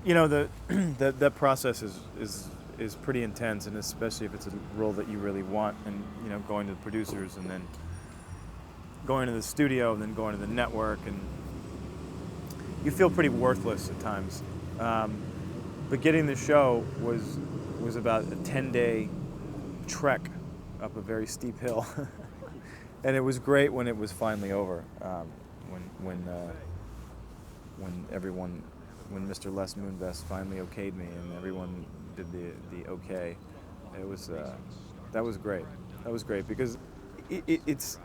You know, that process is pretty intense, and especially if it's a role that you really want, and you know, going to the producers and then going to the studio and then going to the network, and you feel pretty worthless at times. But getting the show was about a 10-day trek up a very steep hill, and it was great when it was finally over. When Mr. Les Moonves finally okayed me and everyone did the okay, it was that was great. That was great because it's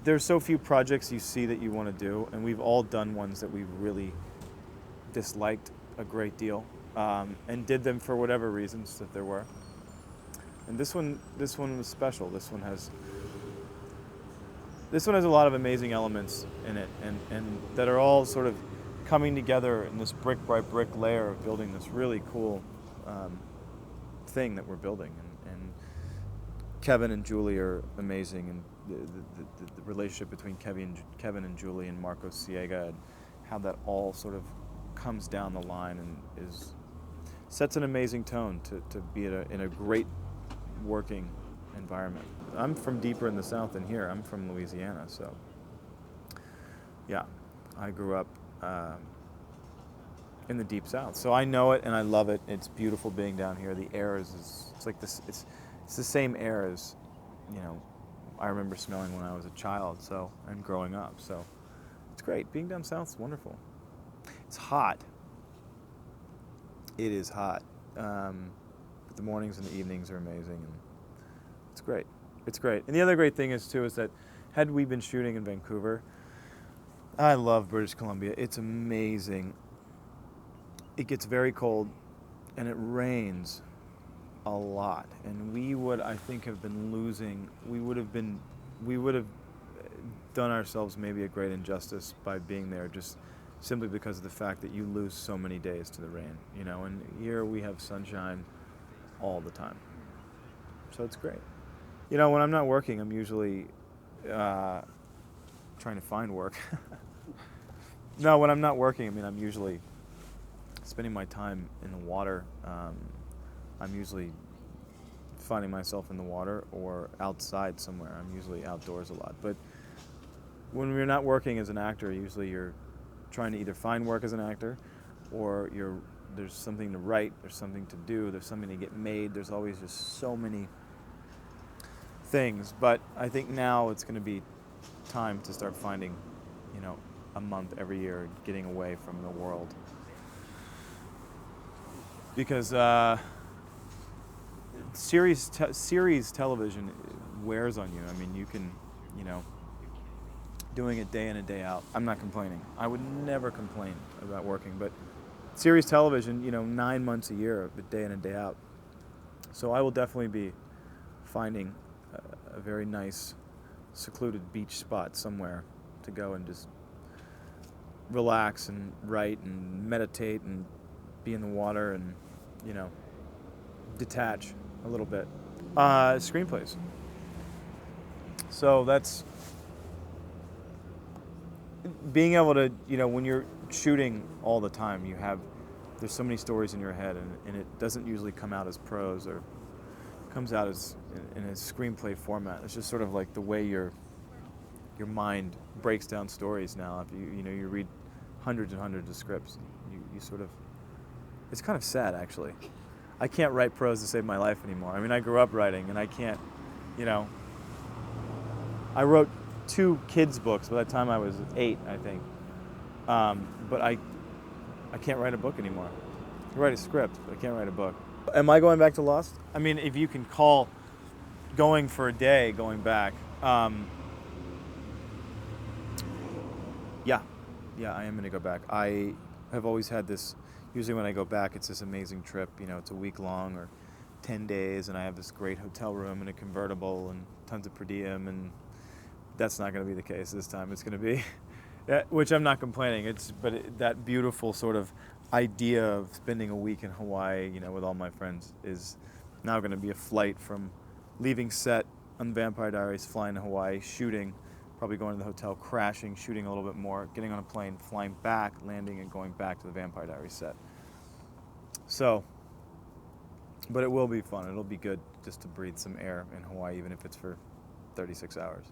there's so few projects you see that you want to do, and we've all done ones that we really disliked a great deal, and did them for whatever reasons that there were. And this one was special. This one has a lot of amazing elements in it, and that are all sort of coming together in this brick by brick layer of building this really cool thing that we're building. And Kevin and Julie are amazing, and the relationship between Kevin and Julie and Marco Siega, and how that all sort of comes down the line and sets an amazing tone to be in a great working environment. I'm from deeper in the South than here. I'm from Louisiana, so yeah, I grew up in the deep South, so I know it and I love it. It's beautiful being down here. The air it's like this. It's the same air as, you know, I remember smelling when I was a child. So, and growing up. So it's great. Being down South is wonderful. It's hot. It is hot. But the mornings and the evenings are amazing, and it's great. It's great. And the other great thing is that had we been shooting in Vancouver, I love British Columbia. It's amazing. It gets very cold, and it rains a lot. And we would, I think, have been losing. We would have done ourselves maybe a great injustice by being there, just simply because of the fact that you lose so many days to the rain, you know. And here we have sunshine all the time, so it's great. You know, when I'm not working, I'm usually trying to find work. No, when I'm not working, I mean, I'm usually spending my time in the water. I'm usually finding myself in the water or outside somewhere. I'm usually outdoors a lot. But when you're not working as an actor, usually you're trying to either find work as an actor, or there's something to write, there's something to do, there's something to get made. There's always just so many things. But I think now it's going to be time to start finding, you know, a month every year, getting away from the world. Because series television wears on you. I mean, you can, you know, doing it day in and day out. I'm not complaining. I would never complain about working, but series television, you know, 9 months a year, but day in and day out. So I will definitely be finding a very nice, secluded beach spot somewhere to go and just relax and write and meditate and be in the water and, you know, detach a little bit. Screenplays. So that's being able to, you know, when you're shooting all the time, there's so many stories in your head, and it doesn't usually come out as prose, or comes out as in a screenplay format. It's just sort of like the way your mind breaks down stories now. If you read hundreds and hundreds of scripts, you sort of, it's kind of sad, actually. I can't write prose to save my life anymore. I mean, I grew up writing, and I can't, you know, I wrote 2 kids' books by the time I was 8, I think. But I can't write a book anymore. I write a script, but I can't write a book. Am I going back to Lost? I mean, if you can call going for a day going back, yeah, I am going to go back. I have always had this, usually when I go back, it's this amazing trip. You know, it's a week long or 10 days, and I have this great hotel room and a convertible and tons of per diem, and that's not going to be the case this time. It's going to be, which I'm not complaining. That beautiful sort of idea of spending a week in Hawaii, you know, with all my friends, is now going to be a flight from leaving set on Vampire Diaries, flying to Hawaii, shooting, probably going to the hotel, crashing, shooting a little bit more, getting on a plane, flying back, landing, and going back to the Vampire Diaries set. So, but it will be fun. It'll be good just to breathe some air in Hawaii, even if it's for 36 hours.